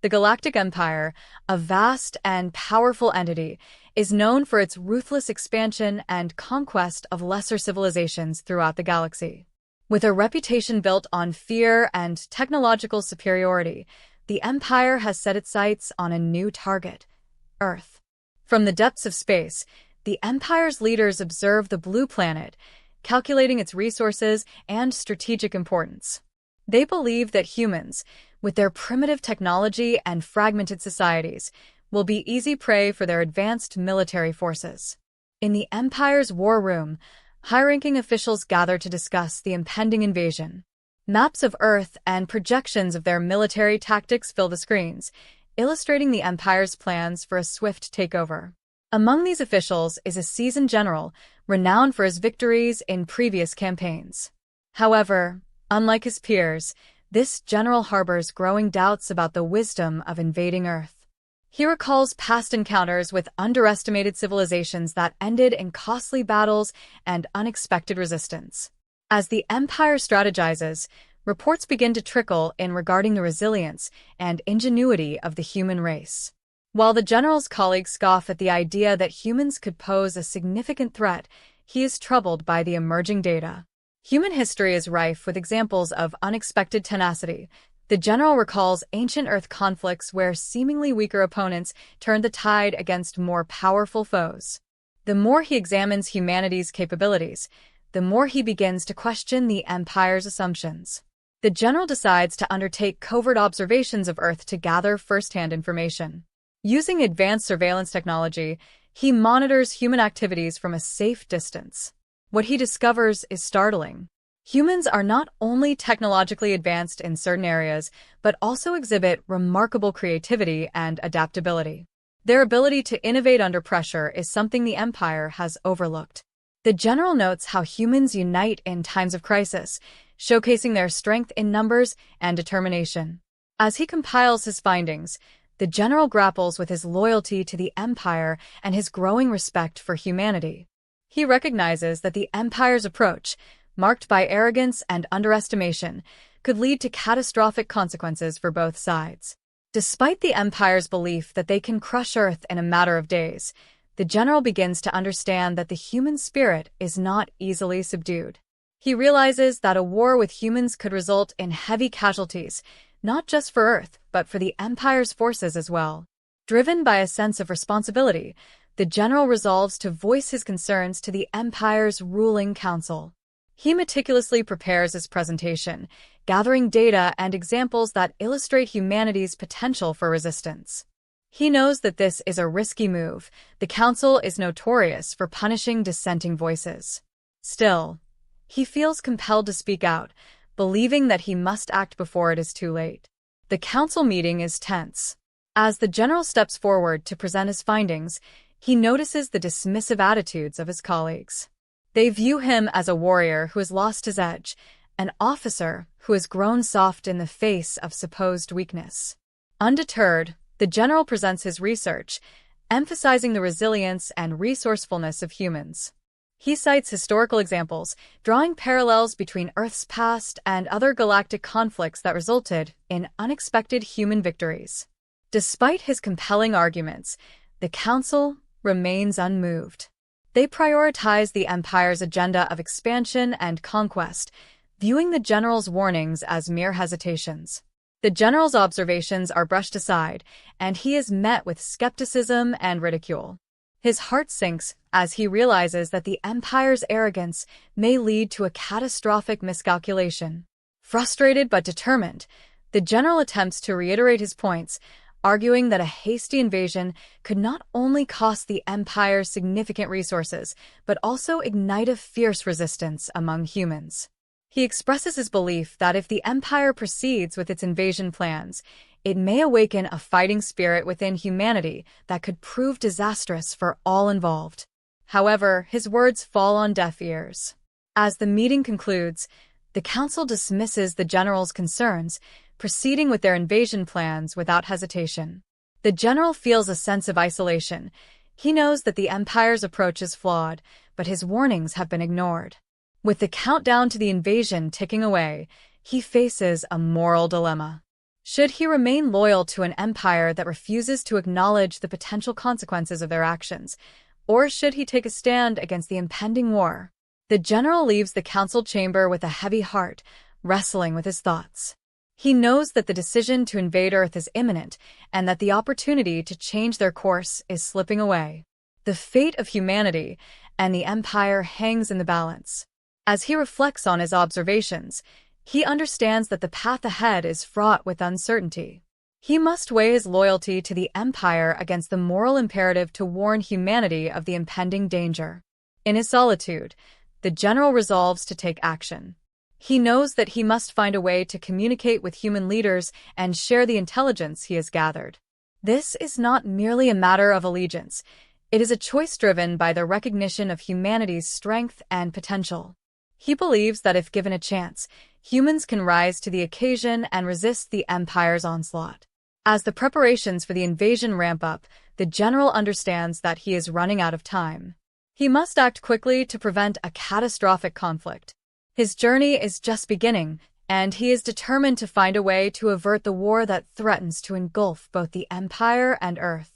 The Galactic Empire, a vast and powerful entity, is known for its ruthless expansion and conquest of lesser civilizations throughout the galaxy. With a reputation built on fear and technological superiority, the Empire has set its sights on a new target: Earth. From the depths of space, the Empire's leaders observe the blue planet, calculating its resources and strategic importance. They believe that humans, with their primitive technology and fragmented societies, will be easy prey for their advanced military forces. In the Empire's war room, high-ranking officials gather to discuss the impending invasion. Maps of Earth and projections of their military tactics fill the screens, illustrating the Empire's plans for a swift takeover. Among these officials is a seasoned general, renowned for his victories in previous campaigns. However, unlike his peers, this general harbors growing doubts about the wisdom of invading Earth. He recalls past encounters with underestimated civilizations that ended in costly battles and unexpected resistance. As the Empire strategizes, reports begin to trickle in regarding the resilience and ingenuity of the human race. While the general's colleagues scoff at the idea that humans could pose a significant threat, he is troubled by the emerging data. Human history is rife with examples of unexpected tenacity. The general recalls ancient Earth conflicts where seemingly weaker opponents turned the tide against more powerful foes. The more he examines humanity's capabilities, the more he begins to question the Empire's assumptions. The general decides to undertake covert observations of Earth to gather first-hand information. Using advanced surveillance technology, he monitors human activities from a safe distance. What he discovers is startling. Humans are not only technologically advanced in certain areas, but also exhibit remarkable creativity and adaptability. Their ability to innovate under pressure is something the Empire has overlooked. The general notes how humans unite in times of crisis, showcasing their strength in numbers and determination. As he compiles his findings, the general grapples with his loyalty to the Empire and his growing respect for humanity. He recognizes that the Empire's approach, marked by arrogance and underestimation, could lead to catastrophic consequences for both sides. Despite the Empire's belief that they can crush Earth in a matter of days, the general begins to understand that the human spirit is not easily subdued. He realizes that a war with humans could result in heavy casualties, not just for Earth, but for the Empire's forces as well. Driven by a sense of responsibility, the general resolves to voice his concerns to the Empire's ruling council. He meticulously prepares his presentation, gathering data and examples that illustrate humanity's potential for resistance. He knows that this is a risky move. The council is notorious for punishing dissenting voices. Still, he feels compelled to speak out, believing that he must act before it is too late. The council meeting is tense. As the general steps forward to present his findings, he notices the dismissive attitudes of his colleagues. They view him as a warrior who has lost his edge, an officer who has grown soft in the face of supposed weakness. Undeterred, the general presents his research, emphasizing the resilience and resourcefulness of humans. He cites historical examples, drawing parallels between Earth's past and other galactic conflicts that resulted in unexpected human victories. Despite his compelling arguments, the Council remains unmoved. They prioritize the Empire's agenda of expansion and conquest, viewing the general's warnings as mere hesitations. The general's observations are brushed aside, and he is met with skepticism and ridicule. His heart sinks as he realizes that the Empire's arrogance may lead to a catastrophic miscalculation. Frustrated but determined, the general attempts to reiterate his points, arguing that a hasty invasion could not only cost the Empire significant resources, but also ignite a fierce resistance among humans. He expresses his belief that if the Empire proceeds with its invasion plans, it may awaken a fighting spirit within humanity that could prove disastrous for all involved. However, his words fall on deaf ears. As the meeting concludes, the Council dismisses the general's concerns, proceeding with their invasion plans without hesitation. The general feels a sense of isolation. He knows that the Empire's approach is flawed, but his warnings have been ignored. With the countdown to the invasion ticking away, he faces a moral dilemma. Should he remain loyal to an empire that refuses to acknowledge the potential consequences of their actions, or should he take a stand against the impending war? The general leaves the council chamber with a heavy heart, wrestling with his thoughts. He knows that the decision to invade Earth is imminent and that the opportunity to change their course is slipping away. The fate of humanity and the empire hangs in the balance. As he reflects on his observations, he understands that the path ahead is fraught with uncertainty. He must weigh his loyalty to the empire against the moral imperative to warn humanity of the impending danger. In his solitude, the general resolves to take action. He knows that he must find a way to communicate with human leaders and share the intelligence he has gathered. This is not merely a matter of allegiance. It is a choice driven by the recognition of humanity's strength and potential. He believes that if given a chance, humans can rise to the occasion and resist the empire's onslaught. As the preparations for the invasion ramp up, the general understands that he is running out of time. He must act quickly to prevent a catastrophic conflict. His journey is just beginning, and he is determined to find a way to avert the war that threatens to engulf both the empire and Earth.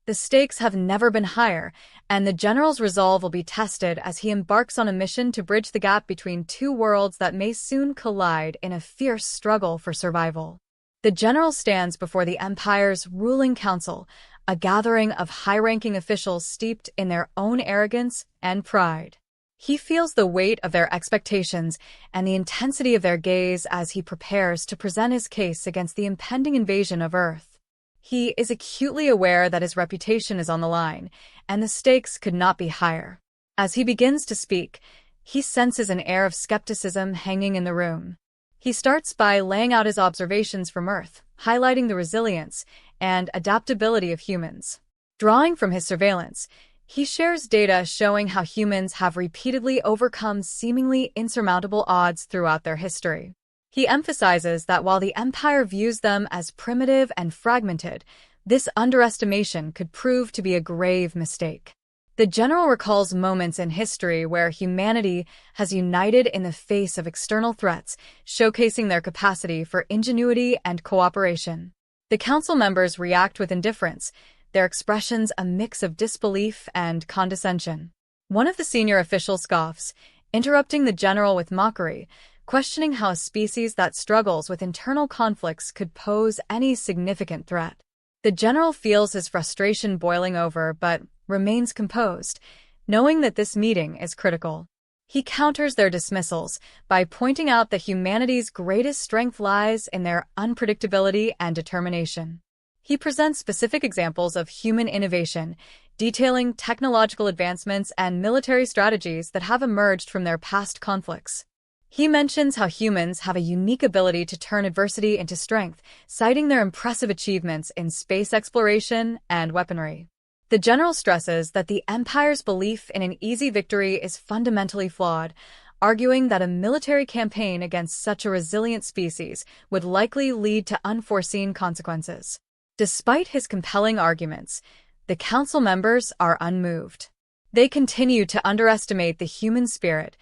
The stakes have never been higher, and the general's resolve will be tested as he embarks on a mission to bridge the gap between two worlds that may soon collide in a fierce struggle for survival. The general stands before the empire's ruling council, a gathering of high-ranking officials steeped in their own arrogance and pride. He feels the weight of their expectations and the intensity of their gaze as he prepares to present his case against the impending invasion of Earth. He is acutely aware that his reputation is on the line, and the stakes could not be higher. As he begins to speak, he senses an air of skepticism hanging in the room. He starts by laying out his observations from Earth, highlighting the resilience and adaptability of humans. Drawing from his surveillance, he shares data showing how humans have repeatedly overcome seemingly insurmountable odds throughout their history. He emphasizes that while the empire views them as primitive and fragmented, this underestimation could prove to be a grave mistake. The general recalls moments in history where humanity has united in the face of external threats, showcasing their capacity for ingenuity and cooperation. The council members react with indifference, their expressions a mix of disbelief and condescension. One of the senior officials scoffs, interrupting the general with mockery, questioning how a species that struggles with internal conflicts could pose any significant threat. The general feels his frustration boiling over but remains composed, knowing that this meeting is critical. He counters their dismissals by pointing out that humanity's greatest strength lies in their unpredictability and determination. He presents specific examples of human innovation, detailing technological advancements and military strategies that have emerged from their past conflicts. He mentions how humans have a unique ability to turn adversity into strength, citing their impressive achievements in space exploration and weaponry. The general stresses that the Empire's belief in an easy victory is fundamentally flawed, arguing that a military campaign against such a resilient species would likely lead to unforeseen consequences. Despite his compelling arguments, the council members are unmoved. They continue to underestimate the human spirit,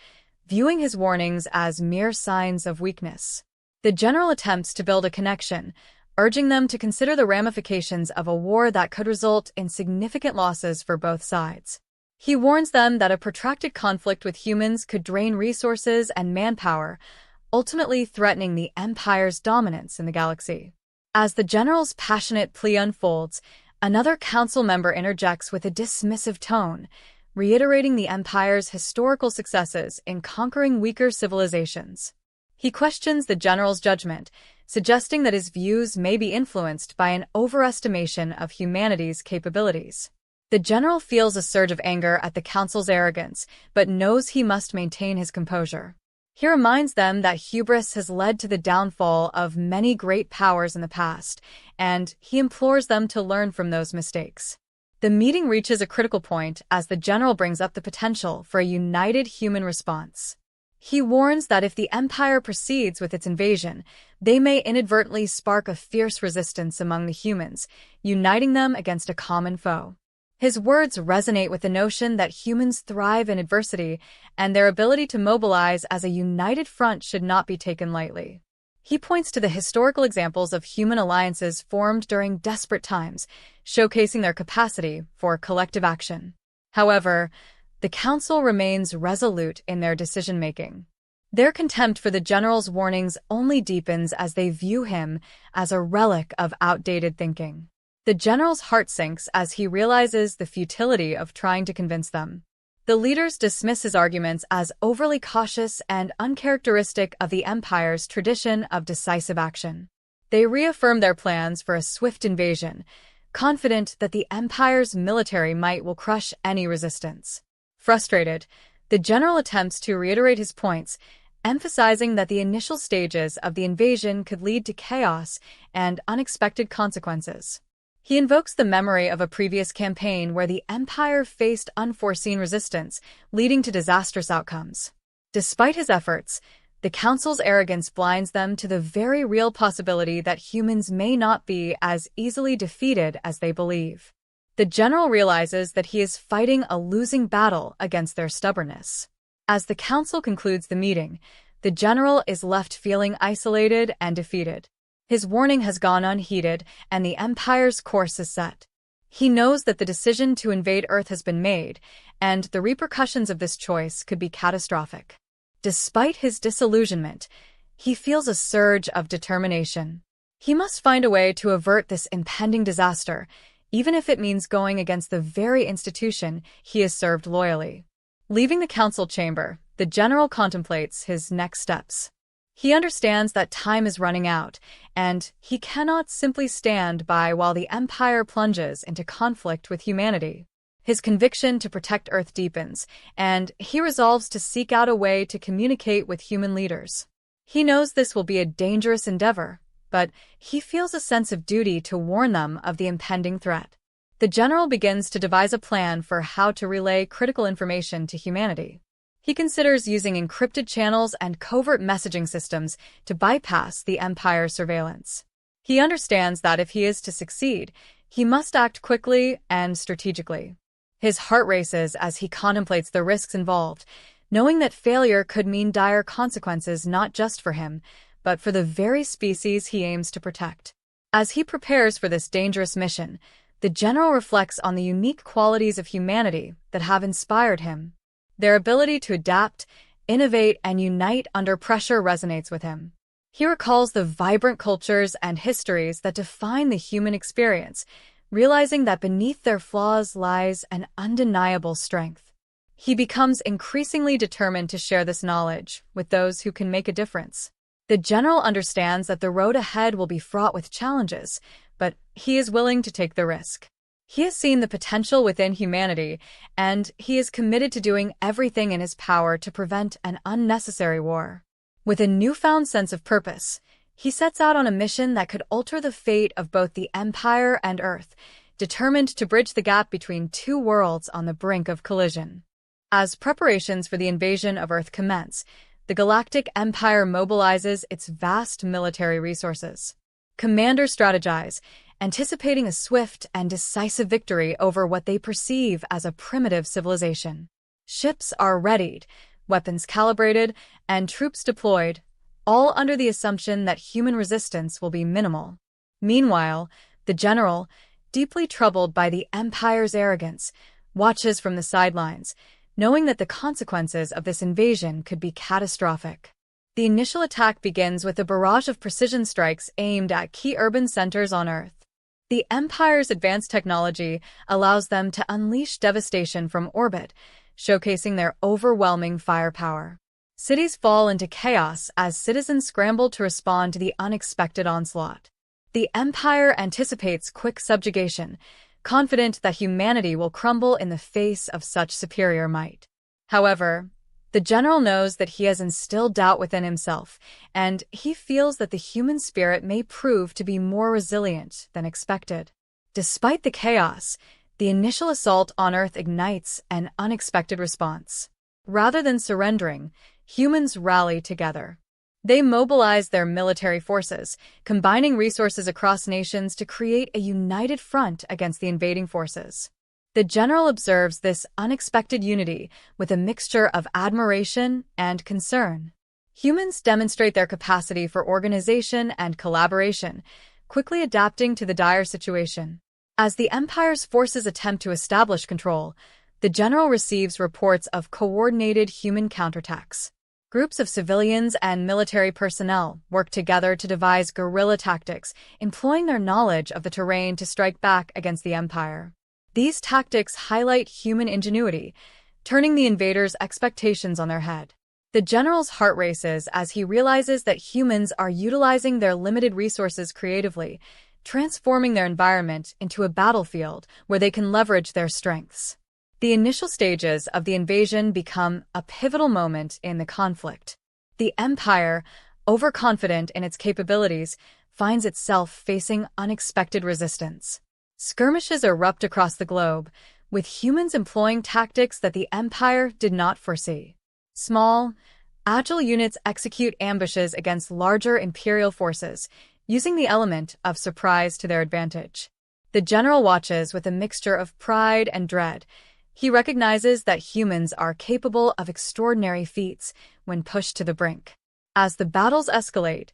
viewing his warnings as mere signs of weakness. The general attempts to build a connection, urging them to consider the ramifications of a war that could result in significant losses for both sides. He warns them that a protracted conflict with humans could drain resources and manpower, ultimately threatening the Empire's dominance in the galaxy. As the general's passionate plea unfolds, another council member interjects with a dismissive tone, reiterating the Empire's historical successes in conquering weaker civilizations. He questions the general's judgment, suggesting that his views may be influenced by an overestimation of humanity's capabilities. The general feels a surge of anger at the council's arrogance, but knows he must maintain his composure. He reminds them that hubris has led to the downfall of many great powers in the past, and he implores them to learn from those mistakes. The meeting reaches a critical point as the general brings up the potential for a united human response. He warns that if the Empire proceeds with its invasion, they may inadvertently spark a fierce resistance among the humans, uniting them against a common foe. His words resonate with the notion that humans thrive in adversity, and their ability to mobilize as a united front should not be taken lightly. He points to the historical examples of human alliances formed during desperate times, showcasing their capacity for collective action. However, the Council remains resolute in their decision-making. Their contempt for the general's warnings only deepens as they view him as a relic of outdated thinking. The general's heart sinks as he realizes the futility of trying to convince them. The leaders dismiss his arguments as overly cautious and uncharacteristic of the Empire's tradition of decisive action. They reaffirm their plans for a swift invasion, confident that the Empire's military might will crush any resistance. Frustrated, the general attempts to reiterate his points, emphasizing that the initial stages of the invasion could lead to chaos and unexpected consequences. He invokes the memory of a previous campaign where the Empire faced unforeseen resistance, leading to disastrous outcomes. Despite his efforts, the Council's arrogance blinds them to the very real possibility that humans may not be as easily defeated as they believe. The general realizes that he is fighting a losing battle against their stubbornness. As the Council concludes the meeting, the general is left feeling isolated and defeated. His warning has gone unheeded, and the Empire's course is set. He knows that the decision to invade Earth has been made, and the repercussions of this choice could be catastrophic. Despite his disillusionment, he feels a surge of determination. He must find a way to avert this impending disaster, even if it means going against the very institution he has served loyally. Leaving the council chamber, the general contemplates his next steps. He understands that time is running out, and he cannot simply stand by while the Empire plunges into conflict with humanity. His conviction to protect Earth deepens, and he resolves to seek out a way to communicate with human leaders. He knows this will be a dangerous endeavor, but he feels a sense of duty to warn them of the impending threat. The general begins to devise a plan for how to relay critical information to humanity. He considers using encrypted channels and covert messaging systems to bypass the Empire's surveillance. He understands that if he is to succeed, he must act quickly and strategically. His heart races as he contemplates the risks involved, knowing that failure could mean dire consequences not just for him, but for the very species he aims to protect. As he prepares for this dangerous mission, the general reflects on the unique qualities of humanity that have inspired him. Their ability to adapt, innovate, and unite under pressure resonates with him. He recalls the vibrant cultures and histories that define the human experience, realizing that beneath their flaws lies an undeniable strength. He becomes increasingly determined to share this knowledge with those who can make a difference. The general understands that the road ahead will be fraught with challenges, but he is willing to take the risk. He has seen the potential within humanity, and he is committed to doing everything in his power to prevent an unnecessary war. With a newfound sense of purpose, he sets out on a mission that could alter the fate of both the Empire and Earth, determined to bridge the gap between two worlds on the brink of collision. As preparations for the invasion of Earth commence, the Galactic Empire mobilizes its vast military resources. Commanders strategize, anticipating a swift and decisive victory over what they perceive as a primitive civilization. Ships are readied, weapons calibrated, and troops deployed, all under the assumption that human resistance will be minimal. Meanwhile, the general, deeply troubled by the Empire's arrogance, watches from the sidelines, knowing that the consequences of this invasion could be catastrophic. The initial attack begins with a barrage of precision strikes aimed at key urban centers on Earth. The Empire's advanced technology allows them to unleash devastation from orbit, showcasing their overwhelming firepower. Cities fall into chaos as citizens scramble to respond to the unexpected onslaught. The Empire anticipates quick subjugation, confident that humanity will crumble in the face of such superior might. However, the general knows that he has instilled doubt within himself, and he feels that the human spirit may prove to be more resilient than expected. Despite the chaos, the initial assault on Earth ignites an unexpected response. Rather than surrendering, humans rally together. They mobilize their military forces, combining resources across nations to create a united front against the invading forces. The general observes this unexpected unity with a mixture of admiration and concern. Humans demonstrate their capacity for organization and collaboration, quickly adapting to the dire situation. As the Empire's forces attempt to establish control, the general receives reports of coordinated human counterattacks. Groups of civilians and military personnel work together to devise guerrilla tactics, employing their knowledge of the terrain to strike back against the Empire. These tactics highlight human ingenuity, turning the invaders' expectations on their head. The general's heart races as he realizes that humans are utilizing their limited resources creatively, transforming their environment into a battlefield where they can leverage their strengths. The initial stages of the invasion become a pivotal moment in the conflict. The Empire, overconfident in its capabilities, finds itself facing unexpected resistance. Skirmishes erupt across the globe, with humans employing tactics that the Empire did not foresee. Small, agile units execute ambushes against larger Imperial forces, using the element of surprise to their advantage. The general watches with a mixture of pride and dread. He recognizes that humans are capable of extraordinary feats when pushed to the brink. As the battles escalate,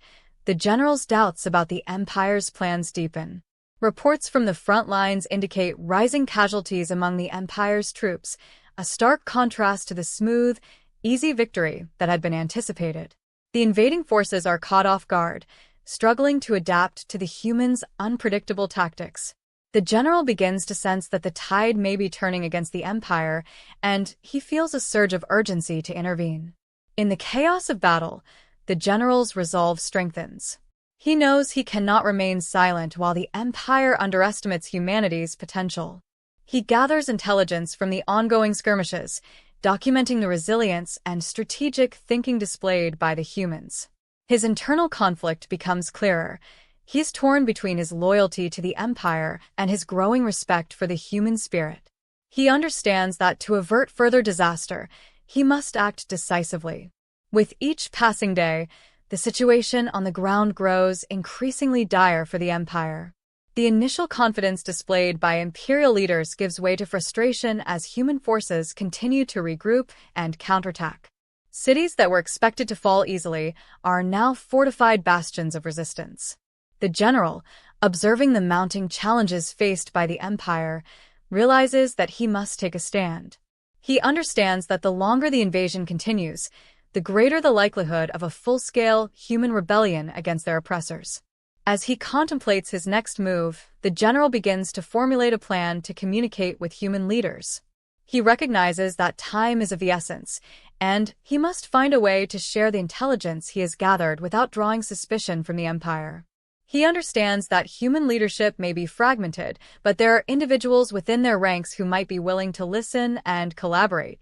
the general's doubts about the Empire's plans deepen. Reports from the front lines indicate rising casualties among the Empire's troops, a stark contrast to the smooth, easy victory that had been anticipated. The invading forces are caught off guard, struggling to adapt to the humans' unpredictable tactics. The general begins to sense that the tide may be turning against the Empire, and he feels a surge of urgency to intervene. In the chaos of battle, the general's resolve strengthens. He knows he cannot remain silent while the Empire underestimates humanity's potential. He gathers intelligence from the ongoing skirmishes, documenting the resilience and strategic thinking displayed by the humans. His internal conflict becomes clearer. He is torn between his loyalty to the Empire and his growing respect for the human spirit. He understands that to avert further disaster, he must act decisively. With each passing day, the situation on the ground grows increasingly dire for the Empire. The initial confidence displayed by Imperial leaders gives way to frustration as human forces continue to regroup and counterattack. Cities that were expected to fall easily are now fortified bastions of resistance. The general, observing the mounting challenges faced by the Empire, realizes that he must take a stand. He understands that the longer the invasion continues, the greater the likelihood of a full-scale human rebellion against their oppressors. As he contemplates his next move, the general begins to formulate a plan to communicate with human leaders. He recognizes that time is of the essence, and he must find a way to share the intelligence he has gathered without drawing suspicion from the Empire. He understands that human leadership may be fragmented, but there are individuals within their ranks who might be willing to listen and collaborate.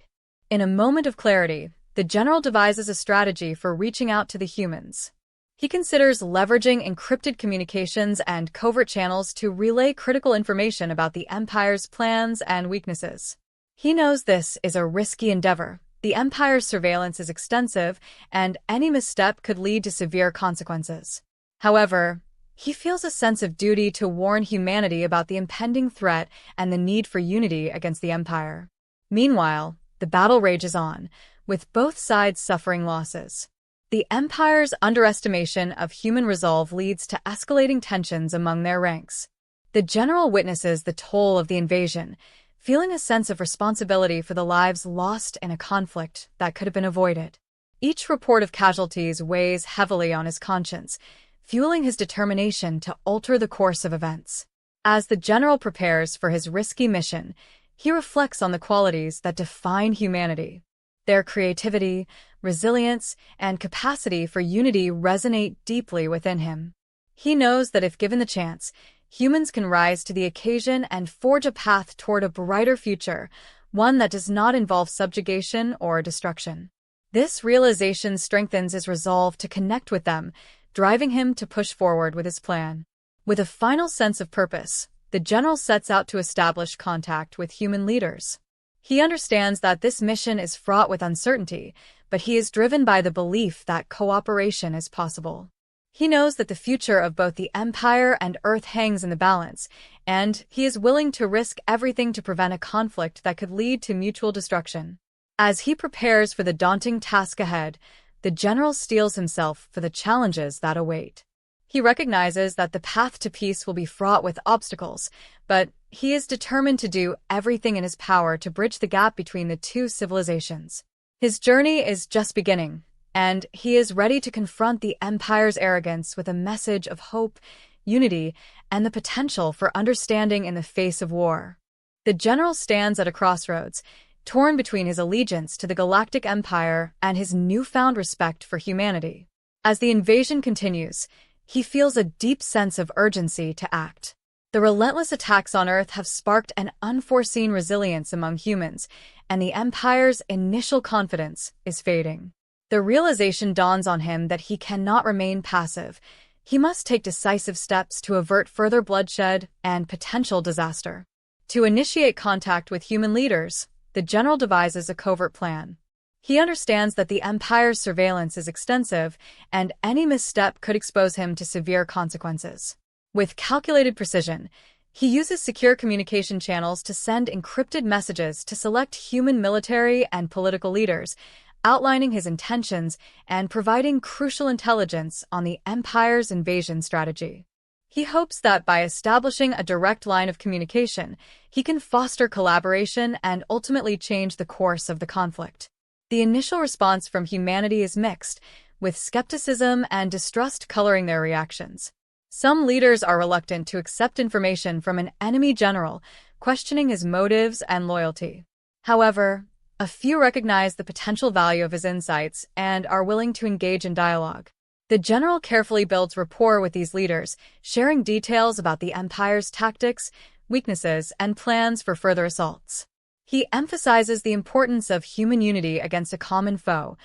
In a moment of clarity, the general devises a strategy for reaching out to the humans. He considers leveraging encrypted communications and covert channels to relay critical information about the Empire's plans and weaknesses. He knows this is a risky endeavor. The Empire's surveillance is extensive, and any misstep could lead to severe consequences. However, he feels a sense of duty to warn humanity about the impending threat and the need for unity against the Empire. Meanwhile, the battle rages on, with both sides suffering losses. The Empire's underestimation of human resolve leads to escalating tensions among their ranks. The general witnesses the toll of the invasion, feeling a sense of responsibility for the lives lost in a conflict that could have been avoided. Each report of casualties weighs heavily on his conscience, fueling his determination to alter the course of events. As the general prepares for his risky mission, he reflects on the qualities that define humanity. Their creativity, resilience, and capacity for unity resonate deeply within him. He knows that if given the chance, humans can rise to the occasion and forge a path toward a brighter future, one that does not involve subjugation or destruction. This realization strengthens his resolve to connect with them, driving him to push forward with his plan. With a final sense of purpose, the general sets out to establish contact with human leaders. He understands that this mission is fraught with uncertainty, but he is driven by the belief that cooperation is possible. He knows that the future of both the Empire and Earth hangs in the balance, and he is willing to risk everything to prevent a conflict that could lead to mutual destruction. As he prepares for the daunting task ahead, the general steels himself for the challenges that await. He recognizes that the path to peace will be fraught with obstacles, but he is determined to do everything in his power to bridge the gap between the two civilizations. His journey is just beginning, and he is ready to confront the Empire's arrogance with a message of hope, unity, and the potential for understanding in the face of war. The general stands at a crossroads, torn between his allegiance to the Galactic Empire and his newfound respect for humanity. As the invasion continues, he feels a deep sense of urgency to act. The relentless attacks on Earth have sparked an unforeseen resilience among humans, and the Empire's initial confidence is fading. The realization dawns on him that he cannot remain passive. He must take decisive steps to avert further bloodshed and potential disaster. To initiate contact with human leaders, the general devises a covert plan. He understands that the Empire's surveillance is extensive, and any misstep could expose him to severe consequences. With calculated precision, he uses secure communication channels to send encrypted messages to select human military and political leaders, outlining his intentions and providing crucial intelligence on the Empire's invasion strategy. He hopes that by establishing a direct line of communication, he can foster collaboration and ultimately change the course of the conflict. The initial response from humanity is mixed, with skepticism and distrust coloring their reactions. Some leaders are reluctant to accept information from an enemy general, questioning his motives and loyalty. However, a few recognize the potential value of his insights and are willing to engage in dialogue. The general carefully builds rapport with these leaders, sharing details about the Empire's tactics, weaknesses, and plans for further assaults. He emphasizes the importance of human unity against a common foe,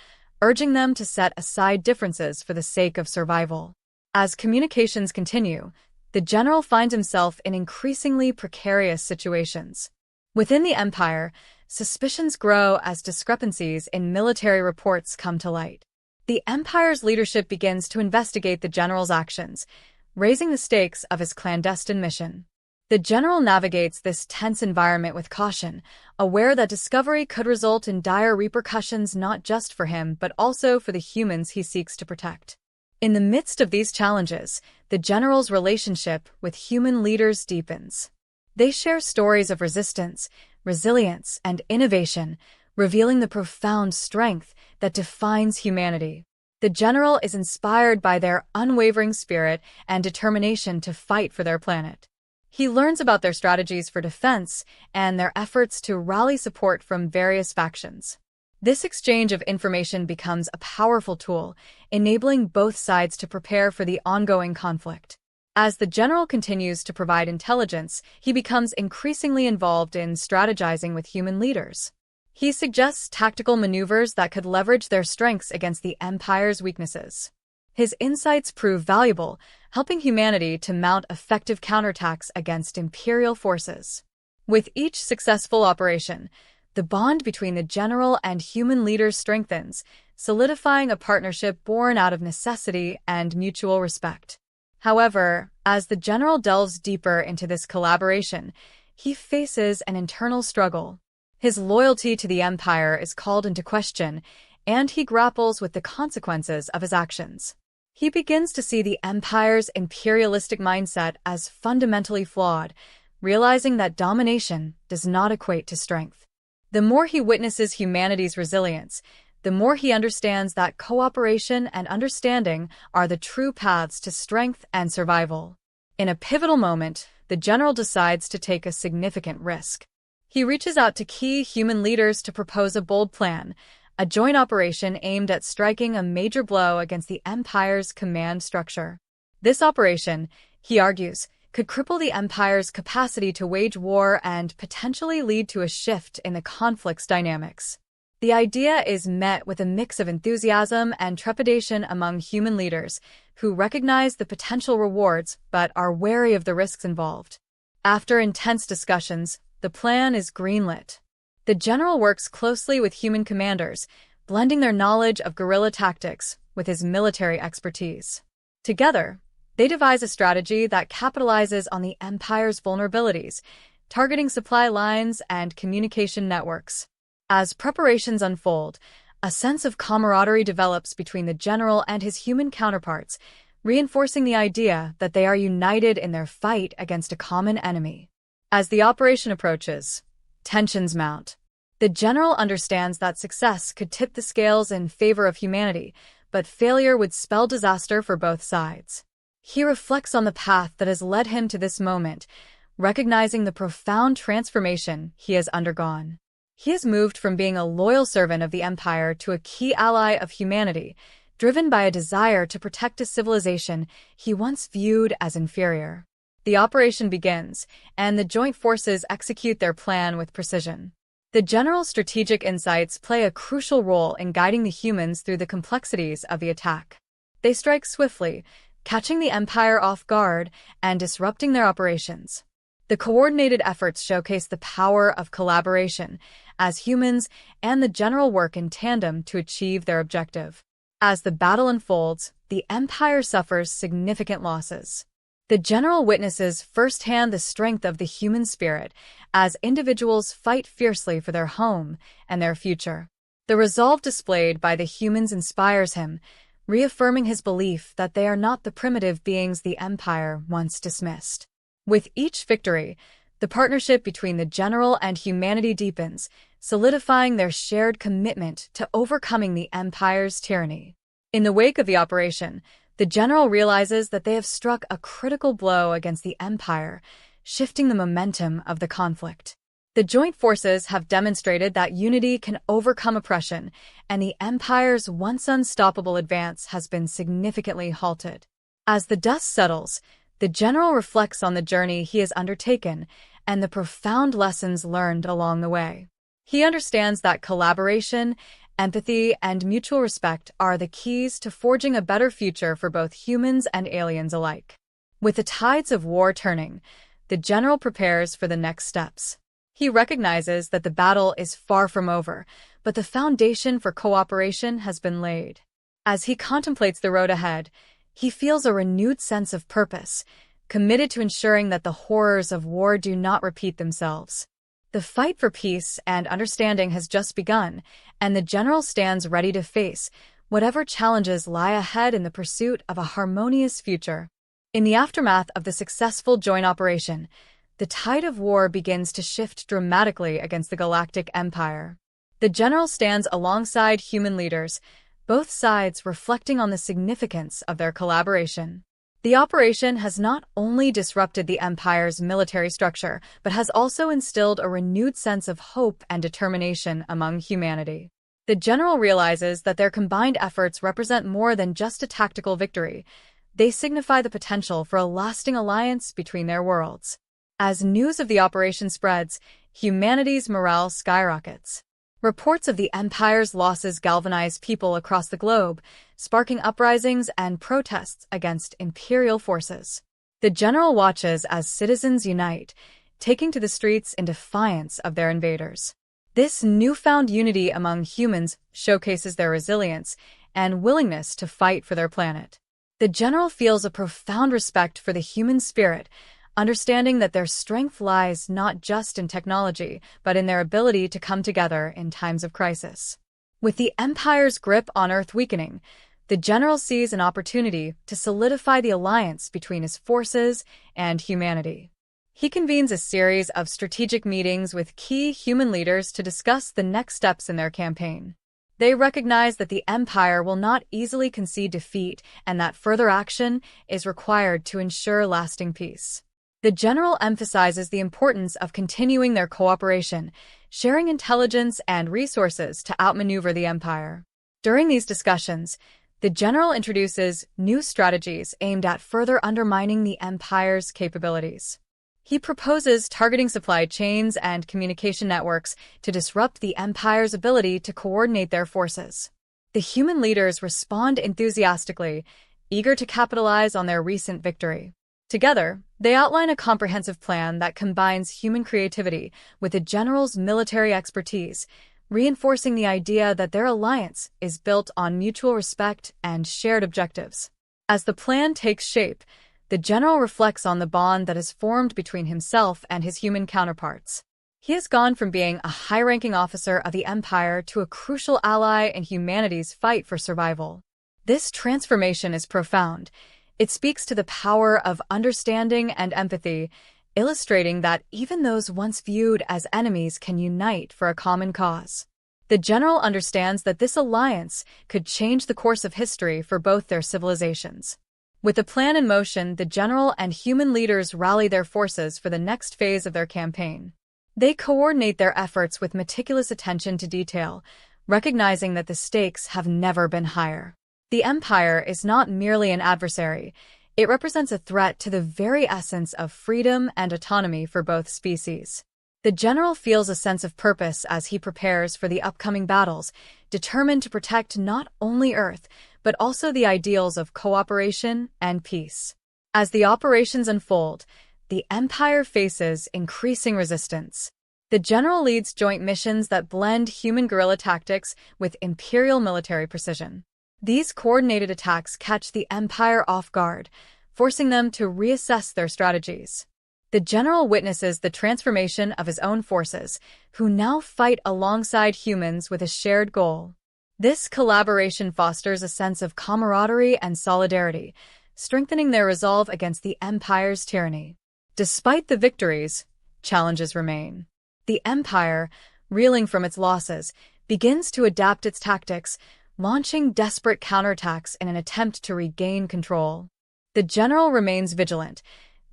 urging them to set aside differences for the sake of survival. As communications continue, the general finds himself in increasingly precarious situations. Within the Empire, suspicions grow as discrepancies in military reports come to light. The Empire's leadership begins to investigate the general's actions, raising the stakes of his clandestine mission. The general navigates this tense environment with caution, aware that discovery could result in dire repercussions not just for him but also for the humans he seeks to protect. In the midst of these challenges, the general's relationship with human leaders deepens. They share stories of resistance, resilience, and innovation, revealing the profound strength that defines humanity. The general is inspired by their unwavering spirit and determination to fight for their planet. He learns about their strategies for defense and their efforts to rally support from various factions. This exchange of information becomes a powerful tool, enabling both sides to prepare for the ongoing conflict. As the general continues to provide intelligence, he becomes increasingly involved in strategizing with human leaders. He suggests tactical maneuvers that could leverage their strengths against the Empire's weaknesses. His insights prove valuable, helping humanity to mount effective counterattacks against Imperial forces. With each successful operation, the bond between the general and human leaders strengthens, solidifying a partnership born out of necessity and mutual respect. However, as the general delves deeper into this collaboration, he faces an internal struggle. His loyalty to the Empire is called into question, and he grapples with the consequences of his actions. He begins to see the Empire's imperialistic mindset as fundamentally flawed, realizing that domination does not equate to strength. The more he witnesses humanity's resilience, the more he understands that cooperation and understanding are the true paths to strength and survival. In a pivotal moment, the general decides to take a significant risk. He reaches out to key human leaders to propose a bold plan, a joint operation aimed at striking a major blow against the Empire's command structure. This operation, he argues, could cripple the Empire's capacity to wage war and potentially lead to a shift in the conflict's dynamics. The idea is met with a mix of enthusiasm and trepidation among human leaders, who recognize the potential rewards but are wary of the risks involved. After intense discussions, the plan is greenlit. The general works closely with human commanders, blending their knowledge of guerrilla tactics with his military expertise. Together, they devise a strategy that capitalizes on the Empire's vulnerabilities, targeting supply lines and communication networks. As preparations unfold, A sense of camaraderie develops between the general and his human counterparts, reinforcing the idea that they are united in their fight against a common enemy. As the operation approaches, tensions mount. The general understands that success could tip the scales in favor of humanity, but failure would spell disaster for both sides. He reflects on the path that has led him to this moment, recognizing the profound transformation he has undergone. He has moved from being a loyal servant of the Empire to a key ally of humanity, driven by a desire to protect a civilization he once viewed as inferior. The operation begins, and the joint forces execute their plan with precision. The general's strategic insights play a crucial role in guiding the humans through the complexities of the attack. They strike swiftly, catching the Empire off guard and disrupting their operations. The coordinated efforts showcase the power of collaboration, as humans and the general work in tandem to achieve their objective. As the battle unfolds, the Empire suffers significant losses. The general witnesses firsthand the strength of the human spirit as individuals fight fiercely for their home and their future. The resolve displayed by the humans inspires him, reaffirming his belief that they are not the primitive beings the Empire once dismissed. With each victory, the partnership between the general and humanity deepens, solidifying their shared commitment to overcoming the Empire's tyranny. In the wake of the operation, the general realizes that they have struck a critical blow against the Empire, shifting the momentum of the conflict. The joint forces have demonstrated that unity can overcome oppression, and the Empire's once unstoppable advance has been significantly halted. As the dust settles, the general reflects on the journey he has undertaken and the profound lessons learned along the way. He understands that collaboration, empathy, and mutual respect are the keys to forging a better future for both humans and aliens alike. With the tides of war turning, the general prepares for the next steps. He recognizes that the battle is far from over, but the foundation for cooperation has been laid. As he contemplates the road ahead, he feels a renewed sense of purpose, committed to ensuring that the horrors of war do not repeat themselves. The fight for peace and understanding has just begun, and the general stands ready to face whatever challenges lie ahead in the pursuit of a harmonious future. In the aftermath of the successful joint operation, the tide of war begins to shift dramatically against the Galactic Empire. The general stands alongside human leaders, both sides reflecting on the significance of their collaboration. The operation has not only disrupted the Empire's military structure, but has also instilled a renewed sense of hope and determination among humanity. The general realizes that their combined efforts represent more than just a tactical victory. They signify the potential for a lasting alliance between their worlds. As news of the operation spreads, humanity's morale skyrockets. Reports of the Empire's losses galvanize people across the globe, sparking uprisings and protests against imperial forces. The general watches as citizens unite, taking to the streets in defiance of their invaders. This newfound unity among humans showcases their resilience and willingness to fight for their planet. The general feels a profound respect for the human spirit, understanding that their strength lies not just in technology, but in their ability to come together in times of crisis. With the Empire's grip on Earth weakening, the general sees an opportunity to solidify the alliance between his forces and humanity. He convenes a series of strategic meetings with key human leaders to discuss the next steps in their campaign. They recognize that the Empire will not easily concede defeat and that further action is required to ensure lasting peace. The general emphasizes the importance of continuing their cooperation, sharing intelligence and resources to outmaneuver the Empire. During these discussions, the general introduces new strategies aimed at further undermining the Empire's capabilities. He proposes targeting supply chains and communication networks to disrupt the Empire's ability to coordinate their forces. The human leaders respond enthusiastically, eager to capitalize on their recent victory. Together, they outline a comprehensive plan that combines human creativity with the general's military expertise, reinforcing the idea that their alliance is built on mutual respect and shared objectives. As the plan takes shape, the general reflects on the bond that is formed between himself and his human counterparts. He has gone from being a high-ranking officer of the Empire to a crucial ally in humanity's fight for survival. This transformation is profound. It speaks to the power of understanding and empathy, illustrating that even those once viewed as enemies can unite for a common cause. The general understands that this alliance could change the course of history for both their civilizations. With the plan in motion, the general and human leaders rally their forces for the next phase of their campaign. They coordinate their efforts with meticulous attention to detail, recognizing that the stakes have never been higher. The Empire is not merely an adversary. It represents a threat to the very essence of freedom and autonomy for both species. The general feels a sense of purpose as he prepares for the upcoming battles, determined to protect not only Earth, but also the ideals of cooperation and peace. As the operations unfold, the Empire faces increasing resistance. The general leads joint missions that blend human guerrilla tactics with Imperial military precision. These coordinated attacks catch the Empire off guard, forcing them to reassess their strategies. The general witnesses the transformation of his own forces, who now fight alongside humans with a shared goal. This collaboration fosters a sense of camaraderie and solidarity, strengthening their resolve against the Empire's tyranny. Despite the victories, challenges remain. The Empire, reeling from its losses, begins to adapt its tactics, launching desperate counterattacks in an attempt to regain control. The general remains vigilant,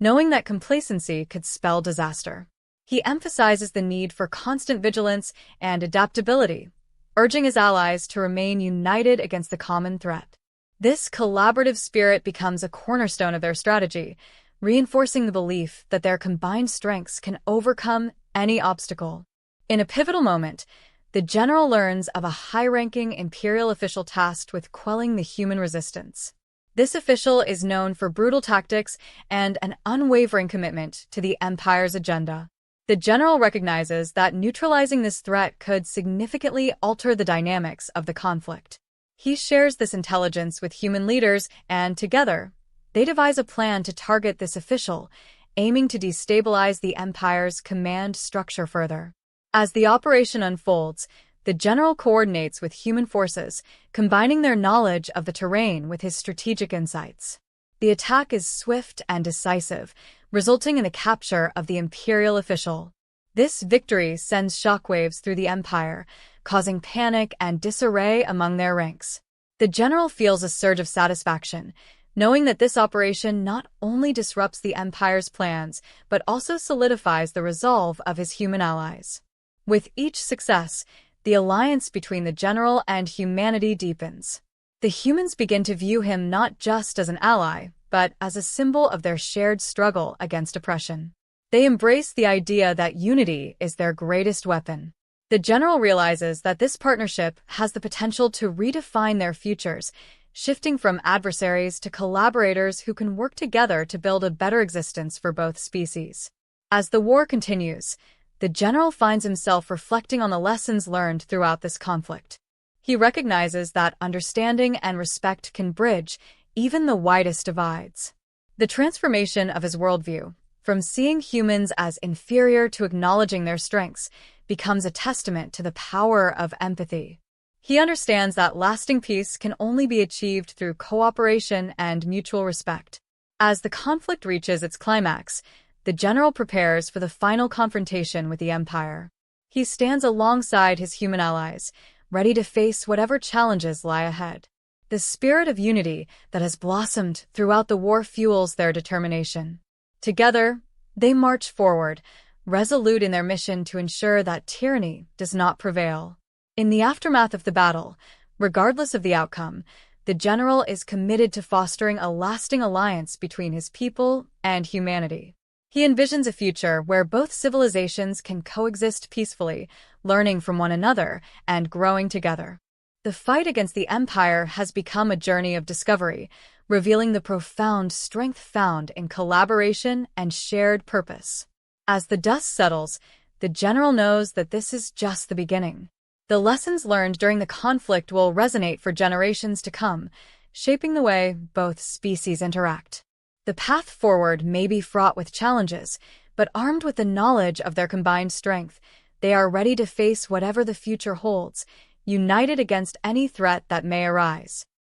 knowing that complacency could spell disaster. He emphasizes the need for constant vigilance and adaptability, urging his allies to remain united against the common threat. This collaborative spirit becomes a cornerstone of their strategy, reinforcing the belief that their combined strengths can overcome any obstacle. In a pivotal moment, the general learns of a high-ranking Imperial official tasked with quelling the human resistance. This official is known for brutal tactics and an unwavering commitment to the Empire's agenda. The general recognizes that neutralizing this threat could significantly alter the dynamics of the conflict. He shares this intelligence with human leaders, and together, they devise a plan to target this official, aiming to destabilize the Empire's command structure further. As the operation unfolds, the general coordinates with human forces, combining their knowledge of the terrain with his strategic insights. The attack is swift and decisive, resulting in the capture of the Imperial official. This victory sends shockwaves through the Empire, causing panic and disarray among their ranks. The general feels a surge of satisfaction, knowing that this operation not only disrupts the Empire's plans, but also solidifies the resolve of his human allies. With each success, the alliance between the general and humanity deepens. The humans begin to view him not just as an ally, but as a symbol of their shared struggle against oppression. They embrace the idea that unity is their greatest weapon. The general realizes that this partnership has the potential to redefine their futures, shifting from adversaries to collaborators who can work together to build a better existence for both species. As the war continues, the general finds himself reflecting on the lessons learned throughout this conflict. He recognizes that understanding and respect can bridge even the widest divides. The transformation of his worldview, from seeing humans as inferior to acknowledging their strengths, becomes a testament to the power of empathy. He understands that lasting peace can only be achieved through cooperation and mutual respect. As the conflict reaches its climax, the general prepares for the final confrontation with the Empire. He stands alongside his human allies, ready to face whatever challenges lie ahead. The spirit of unity that has blossomed throughout the war fuels their determination. Together, they march forward, resolute in their mission to ensure that tyranny does not prevail. In the aftermath of the battle, regardless of the outcome, the general is committed to fostering a lasting alliance between his people and humanity. He envisions a future where both civilizations can coexist peacefully, learning from one another and growing together. The fight against the Empire has become a journey of discovery, revealing the profound strength found in collaboration and shared purpose. As the dust settles, the general knows that this is just the beginning. The lessons learned during the conflict will resonate for generations to come, shaping the way both species interact. The path forward may be fraught with challenges, But armed with the knowledge of their combined strength, they are ready to face whatever the future holds, united against any threat that may arise.